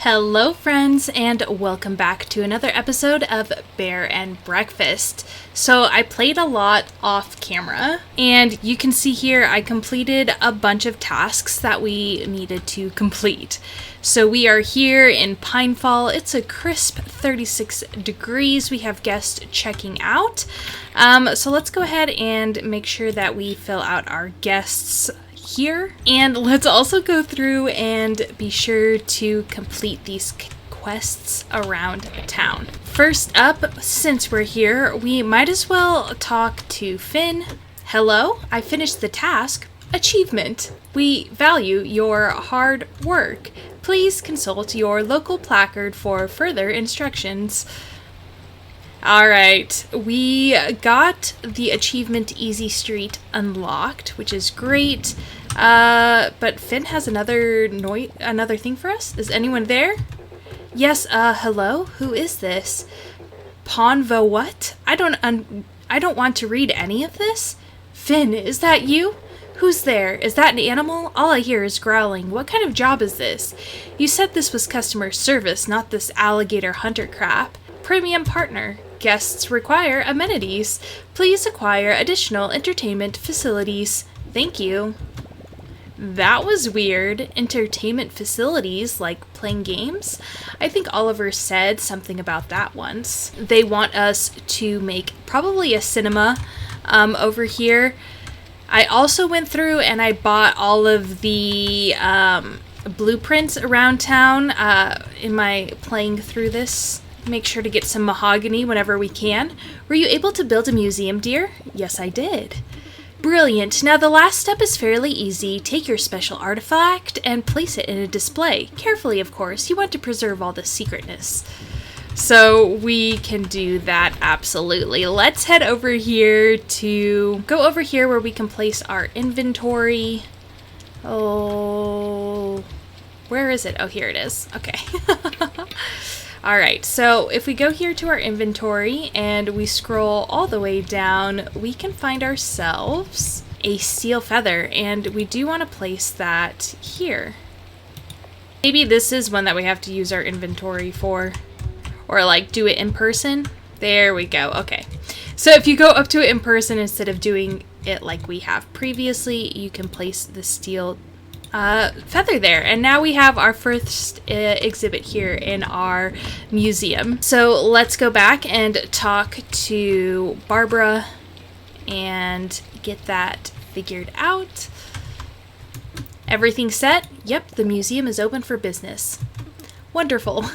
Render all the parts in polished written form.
Hello friends, and welcome back to another episode of Bear and Breakfast. So I played a lot off camera, and you can see here I completed a bunch of tasks that we needed to complete. So we are here in Pinefall. It's a crisp 36 degrees. We have guests checking out. So let's go ahead and make sure that we fill out our guests here, and let's also go through and be sure to complete these quests around town. First up, since we're here, we might as well talk to Finn. Hello, I finished the task. Achievement. We value your hard work. Please consult your local placard for further instructions. Alright, we got the achievement Easy Street unlocked, which is great. But Finn has another thing for us. Is anyone there? Yes, hello? Who is this? Ponvo what? I don't want to read any of this. Finn, is that you? Who's there? Is that an animal? All I hear is growling. What kind of job is this? You said this was customer service, not this alligator hunter crap. Premium partner. Guests require amenities. Please acquire additional entertainment facilities. Thank you. That was weird. Entertainment facilities, like playing games? I think Oliver said something about that once. They want us to make probably a cinema over here. I also went through and I bought all of the blueprints around town in my playing through this. Make sure to get some mahogany whenever we can. Were you able to build a museum, dear? Yes, I did. Brilliant. Now the last step is fairly easy. Take your special artifact and place it in a display. Carefully, of course. You want to preserve all the secretness. So we can do that, absolutely. Let's head over here to... Go over here where we can place our inventory. Oh... Where is it? Oh, here it is. Okay. Alright, so if we go here to our inventory and we scroll all the way down, we can find ourselves a steel feather, and we do want to place that here. Maybe this is one that we have to use our inventory for, or like do it in person. There we go. Okay, so if you go up to it in person instead of doing it like we have previously, you can place the steel feather there, and now we have our first exhibit here in our museum. So let's go back and talk to Barbara and get that figured out. Everything set? Yep, the museum is open for business. Wonderful.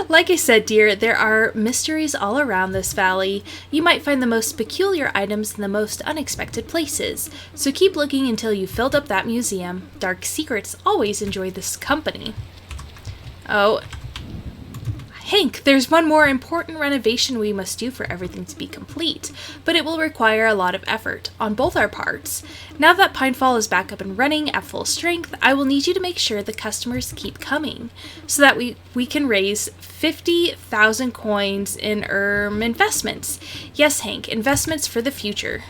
Like I said, dear, there are mysteries all around this valley. You might find the most peculiar items in the most unexpected places. So keep looking until you've filled up that museum. Dark secrets always enjoy this company. Oh, Hank, there's one more important renovation we must do for everything to be complete, but it will require a lot of effort on both our parts. Now that Pinefall is back up and running at full strength, I will need you to make sure the customers keep coming, so that we can raise 50,000 coins in investments. Yes, Hank, investments for the future.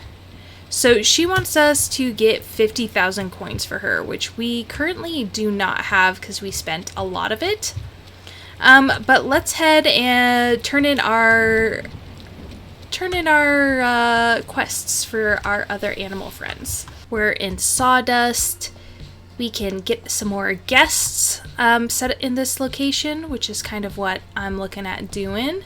So she wants us to get 50,000 coins for her, which we currently do not have because we spent a lot of it. But let's head and turn in our quests for our other animal friends. We're in Sawdust. We can get some more guests set in this location, which is kind of what I'm looking at doing.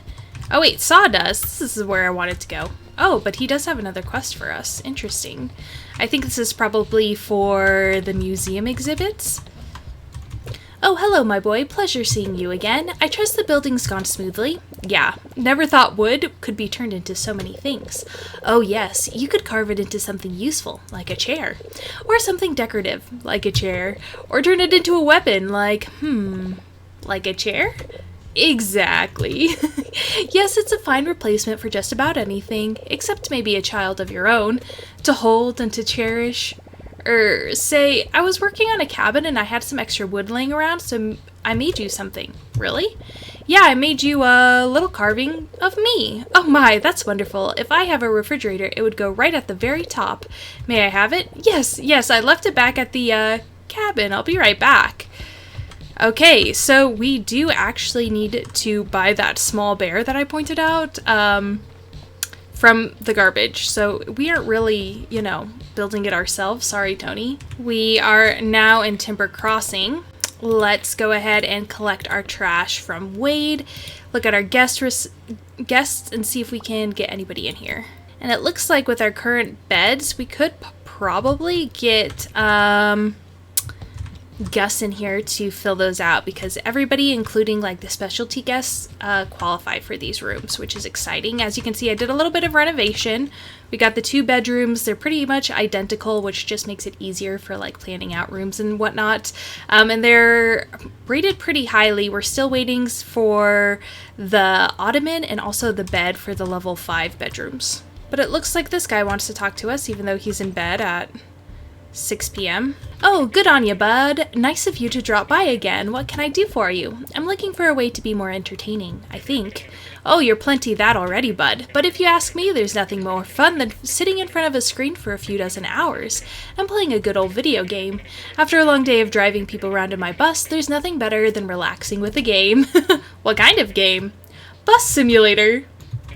Oh wait, Sawdust. This is where I wanted to go. Oh, but he does have another quest for us. Interesting. I think this is probably for the museum exhibits. Oh, hello, my boy. Pleasure seeing you again. I trust the building's gone smoothly. Yeah, never thought wood could be turned into so many things. Oh, yes, you could carve it into something useful, like a chair. Or something decorative, like a chair. Or turn it into a weapon, like a chair? Exactly. Yes, it's a fine replacement for just about anything, except maybe a child of your own, to hold and to cherish. Say, I was working on a cabin and I had some extra wood laying around, so I made you something. Really? Yeah, I made you a little carving of me. Oh my, that's wonderful. If I have a refrigerator, it would go right at the very top. May I have it? Yes, I left it back at the cabin. I'll be right back. Okay, so we do actually need to buy that small bear that I pointed out from the garbage. So we aren't really, you know, building it ourselves. Sorry, Tony. We are now in Timber Crossing. Let's go ahead and collect our trash from Wade. Look at our guests and see if we can get anybody in here. And it looks like with our current beds, we could probably get Gus in here to fill those out, because everybody, including like the specialty guests, qualify for these rooms, which is exciting. As you can see, I did a little bit of renovation. We got the 2 bedrooms. They're pretty much identical, which just makes it easier for like planning out rooms and whatnot. And they're rated pretty highly. We're still waiting for the ottoman and also the bed for the level 5 bedrooms. But it looks like this guy wants to talk to us, even though he's in bed at 6 p.m. Oh, good on you, bud. Nice of you to drop by again. What can I do for you? I'm looking for a way to be more entertaining, I think. Oh, you're plenty that already, bud. But if you ask me, there's nothing more fun than sitting in front of a screen for a few dozen hours and playing a good old video game. After a long day of driving people around in my bus, there's nothing better than relaxing with a game. What kind of game? Bus simulator.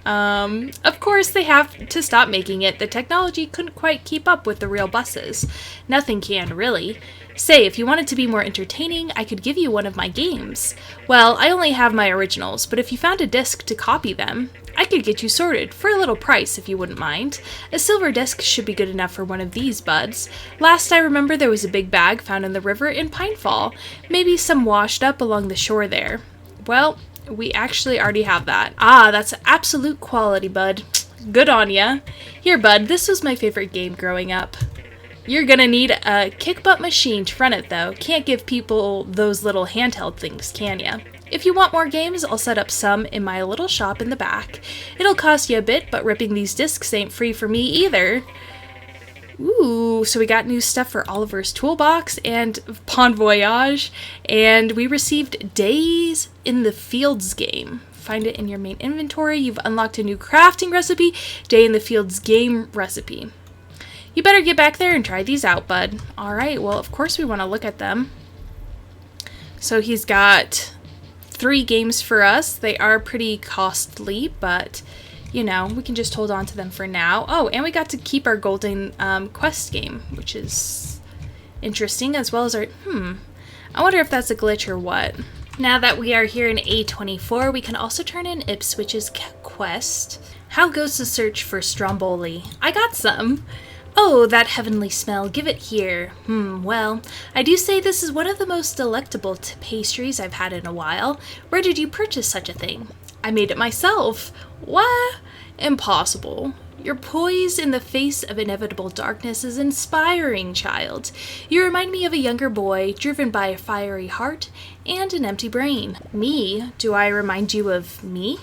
Of course, they have to stop making it. The technology couldn't quite keep up with the real buses. Nothing can, really. Say, if you wanted to be more entertaining, I could give you one of my games. Well, I only have my originals, but if you found a disc to copy them, I could get you sorted, for a little price if you wouldn't mind. A silver disc should be good enough for one of these, buds. Last I remember, there was a big bag found in the river in Pinefall. Maybe some washed up along the shore there. Well, we actually already have that. Ah, that's absolute quality, bud. Good on ya. Here, bud, this was my favorite game growing up. You're gonna need a kick-butt machine to run it, though. Can't give people those little handheld things, can ya? If you want more games, I'll set up some in my little shop in the back. It'll cost you a bit, but ripping these discs ain't free for me either. Ooh, so we got new stuff for Oliver's Toolbox and Bon Voyage, and we received Days in the Fields game. Find it in your main inventory. You've unlocked a new crafting recipe, Day in the Fields game recipe. You better get back there and try these out, bud. Alright, well, of course we want to look at them. So he's got 3 games for us. They are pretty costly, but you know, we can just hold on to them for now. Oh, and we got to keep our golden quest game, which is interesting, as well as our... I wonder if that's a glitch or what. Now that we are here in A24, we can also turn in Ipswich's quest. How goes the search for Stromboli? I got some. Oh, that heavenly smell. Give it here. Well, I do say this is one of the most delectable pastries I've had in a while. Where did you purchase such a thing? I made it myself. What? Impossible. Your poise in the face of inevitable darkness is inspiring, child. You remind me of a younger boy, driven by a fiery heart and an empty brain. Me? Do I remind you of me?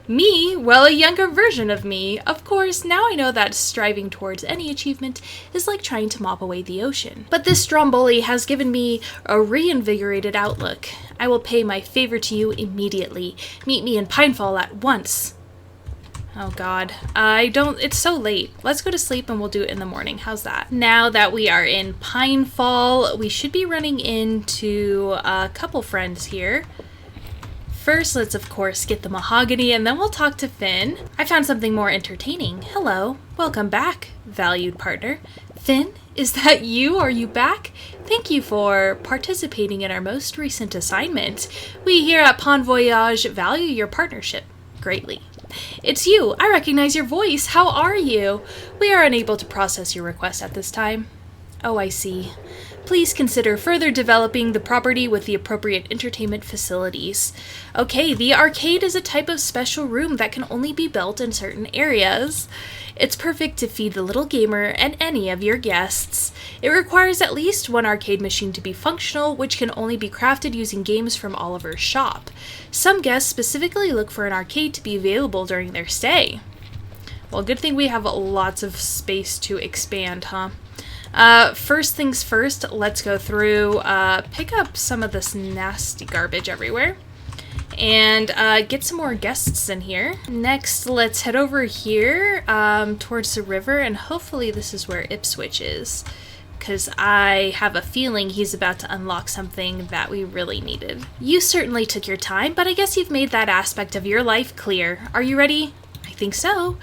Me? Well, a younger version of me. Of course, now I know that striving towards any achievement is like trying to mop away the ocean. But this Stromboli has given me a reinvigorated outlook. I will pay my favor to you immediately. Meet me in Pinefall at once. Oh god. It's so late. Let's go to sleep and we'll do it in the morning. How's that? Now that we are in Pinefall, we should be running into a couple friends here. First, let's of course get the mahogany and then we'll talk to Finn. I found something more entertaining. Hello. Welcome back, valued partner. Finn, is that you? Are you back? Thank you for participating in our most recent assignment. We here at Bon Voyage value your partnership greatly. It's you. I recognize your voice. How are you? We are unable to process your request at this time. Oh, I see. Please consider further developing the property with the appropriate entertainment facilities. Okay, the arcade is a type of special room that can only be built in certain areas. It's perfect to feed the little gamer and any of your guests. It requires at least one arcade machine to be functional, which can only be crafted using games from Oliver's shop. Some guests specifically look for an arcade to be available during their stay. Well, good thing we have lots of space to expand, huh? First things first, let's go through, pick up some of this nasty garbage everywhere, and get some more guests in here. Next, let's head over here towards the river, and hopefully this is where Ipswich is. because I have a feeling he's about to unlock something that we really needed. You certainly took your time, but I guess you've made that aspect of your life clear. Are you ready? I think so.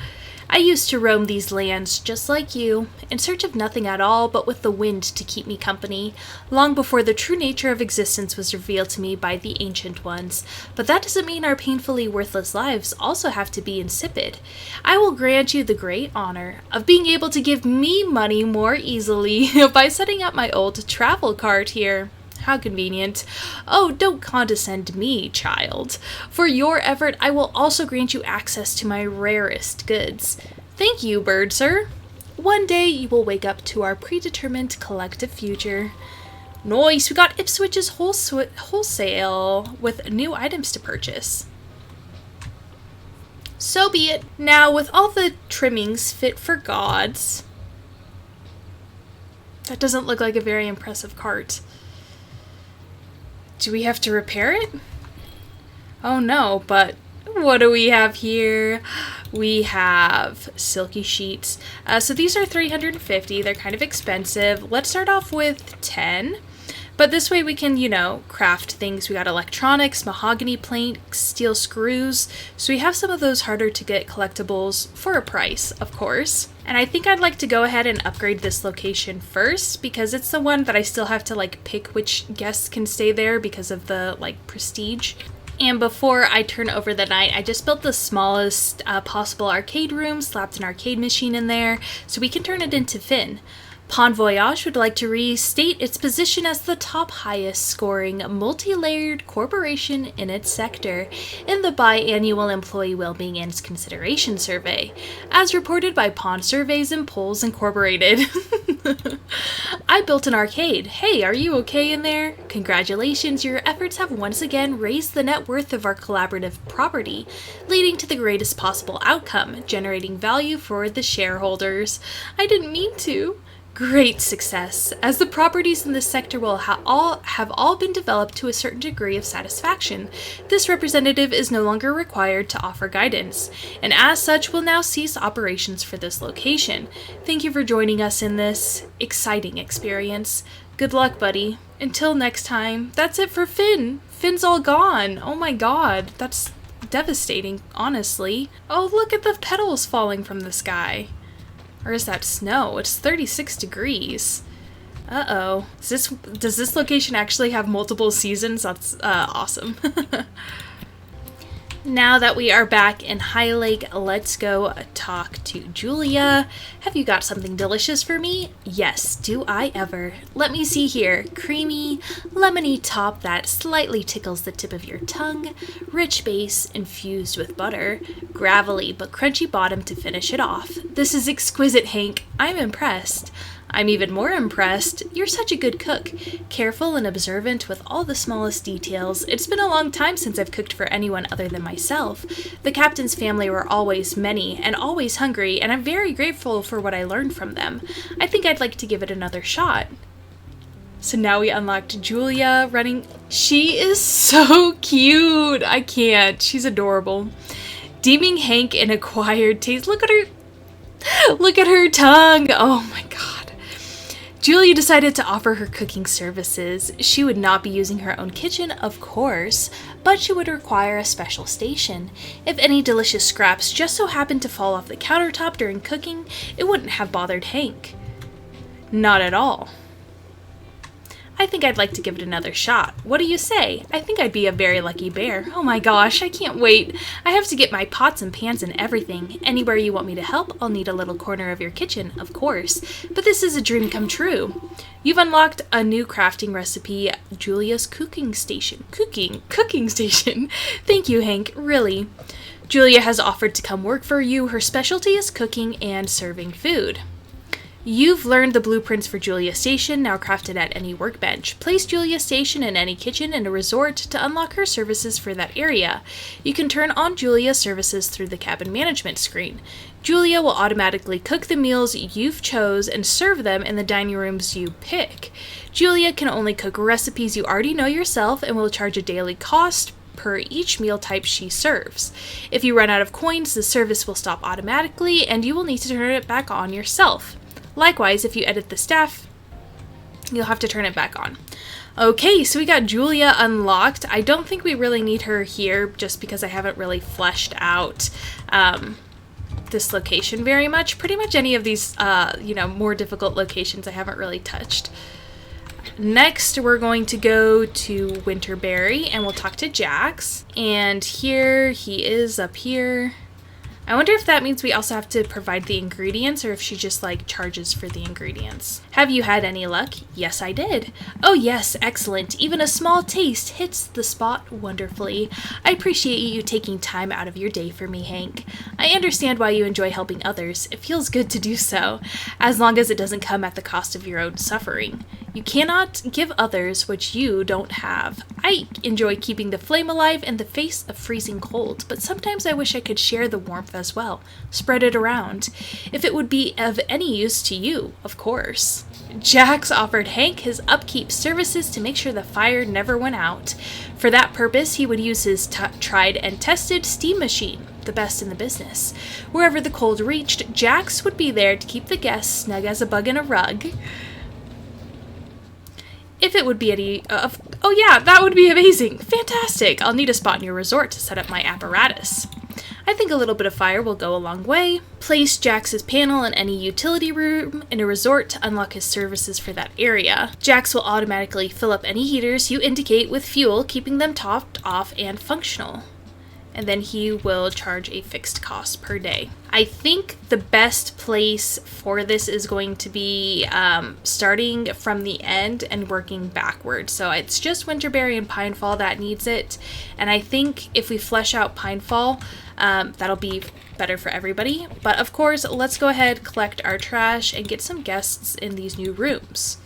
I used to roam these lands just like you, in search of nothing at all but with the wind to keep me company, long before the true nature of existence was revealed to me by the Ancient Ones. But that doesn't mean our painfully worthless lives also have to be insipid. I will grant you the great honor of being able to give me money more easily by setting up my old travel cart here. How convenient. Oh, don't condescend me, child. For your effort, I will also grant you access to my rarest goods. Thank you, bird sir. One day you will wake up to our predetermined collective future. Nice, we got Ipswich's wholesale with new items to purchase. So be it. Now, with all the trimmings fit for gods. That doesn't look like a very impressive cart. Do we have to repair it? Oh no, but what do we have here? We have silky sheets. So these are 350. They're kind of expensive. Let's start off with 10. But this way we can, craft things. We got electronics, mahogany planks, steel screws. So we have some of those harder to get collectibles for a price, of course. And I think I'd like to go ahead and upgrade this location first because it's the one that I still have to pick which guests can stay there because of the prestige. And before I turn over the night, I just built the smallest possible arcade room, slapped an arcade machine in there so we can turn it into Finn. Pon Voyage would like to restate its position as the top highest scoring multi-layered corporation in its sector in the biannual Employee Wellbeing and Consideration Survey, as reported by Pon Surveys and Polls Incorporated. I built an arcade. Hey, are you okay in there? Congratulations, your efforts have once again raised the net worth of our collaborative property, leading to the greatest possible outcome, generating value for the shareholders. I didn't mean to. Great success, as the properties in this sector will have all been developed to a certain degree of satisfaction. This representative is no longer required to offer guidance, and as such will now cease operations for this location. Thank you for joining us in this exciting experience. Good luck, buddy. Until next time, that's it for Finn. Finn's all gone. Oh my god, that's devastating, honestly. Oh, look at the petals falling from the sky. Or is that snow? It's 36 degrees. Uh-oh. Does this location actually have multiple seasons? That's awesome. Now that we are back in High Lake, let's go talk to Julia. Have you got something delicious for me? Yes, do I ever. Let me see here. Creamy, lemony top that slightly tickles the tip of your tongue, rich base infused with butter, gravelly but crunchy bottom to finish it off. This is exquisite, Hank. I'm impressed. I'm even more impressed. You're such a good cook, careful and observant with all the smallest details. It's been a long time since I've cooked for anyone other than myself. The captain's family were always many and always hungry, and I'm very grateful for what I learned from them. I think I'd like to give it another shot. So now we unlocked Julia running. She is so cute. I can't. She's adorable. Deeming Hank an acquired taste. Look at her. Look at her tongue. Oh my god. Julia decided to offer her cooking services. She would not be using her own kitchen, of course, but she would require a special station. If any delicious scraps just so happened to fall off the countertop during cooking, it wouldn't have bothered Hank. Not at all. I think I'd like to give it another shot. What do you say? I think I'd be a very lucky bear. Oh my gosh, I can't wait. I have to get my pots and pans and everything. Anywhere you want me to help, I'll need a little corner of your kitchen, of course. But this is a dream come true. You've unlocked a new crafting recipe, Julia's cooking station. Cooking station. Thank you, Hank, really. Julia has offered to come work for you. Her specialty is cooking and serving food. You've learned the blueprints for Julia Station, now crafted at any workbench. Place Julia Station in any kitchen in a resort to unlock her services for that area. You can turn on Julia's services through the cabin management screen. Julia will automatically cook the meals you've chose and serve them in the dining rooms you pick. Julia can only cook recipes you already know yourself and will charge a daily cost per each meal type she serves. If you run out of coins, the service will stop automatically and you will need to turn it back on yourself. Likewise, if you edit the staff, You'll have to turn it back on. Okay, so we got Julia unlocked. I don't think we really need her here just because I haven't really fleshed out this location very much. Pretty much any of these, more difficult locations I haven't really touched. Next, we're going to go to Winterberry and we'll talk to Jax. And here he is up here. I wonder if that means we also have to provide the ingredients or if she just like charges for the ingredients. Have you had any luck? Yes, I did. Oh yes, excellent. Even a small taste hits the spot wonderfully. I appreciate you taking time out of your day for me, Hank. I understand why you enjoy helping others. It feels good to do so, as long as it doesn't come at the cost of your own suffering. You cannot give others what you don't have. I enjoy keeping the flame alive in the face of freezing cold, but sometimes I wish I could share the warmth as well. Spread it around. If it would be of any use to you, of course. Jax offered Hank his upkeep services to make sure the fire never went out. For that purpose, he would use his tried and tested steam machine, the best in the business. Wherever the cold reached, Jax would be there to keep the guests snug as a bug in a rug. If it would be any oh yeah, that would be amazing. Fantastic. I'll need a spot in your resort to set up my apparatus. I think a little bit of fire will go a long way. Place Jax's panel in any utility room in a resort to unlock his services for that area. Jax will automatically fill up any heaters you indicate with fuel, keeping them topped off and functional. And then he will charge a fixed cost per day. I think the best place for this is going to be starting from the end and working backwards. So it's just Winterberry and Pinefall that needs it. And I think if we flesh out Pinefall, that'll be better for everybody. But of course, let's go ahead, collect our trash, and get some guests in these new rooms.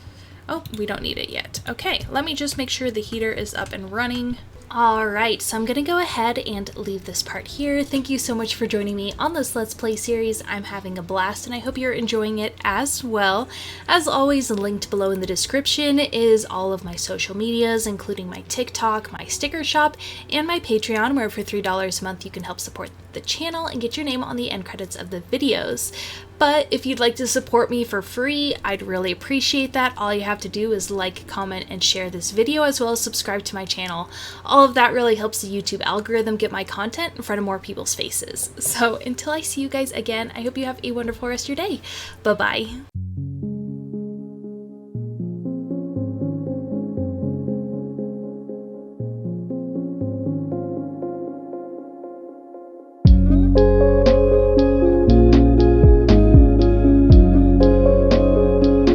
Oh, we don't need it yet. Okay, let me just make sure the heater is up and running. Alright, so I'm going to go ahead and leave this part here. Thank you so much for joining me on this Let's Play series. I'm having a blast and I hope you're enjoying it as well. As always, linked below in the description is all of my social medias, including my TikTok, my sticker shop, and my Patreon, where for $3 a month you can help support the channel and get your name on the end credits of the videos. But if you'd like to support me for free, I'd really appreciate that. All you have to do is like, comment, and share this video, as well as subscribe to my channel. All of that really helps the YouTube algorithm get my content in front of more people's faces. So until I see you guys again, I hope you have a wonderful rest of your day. Bye-bye.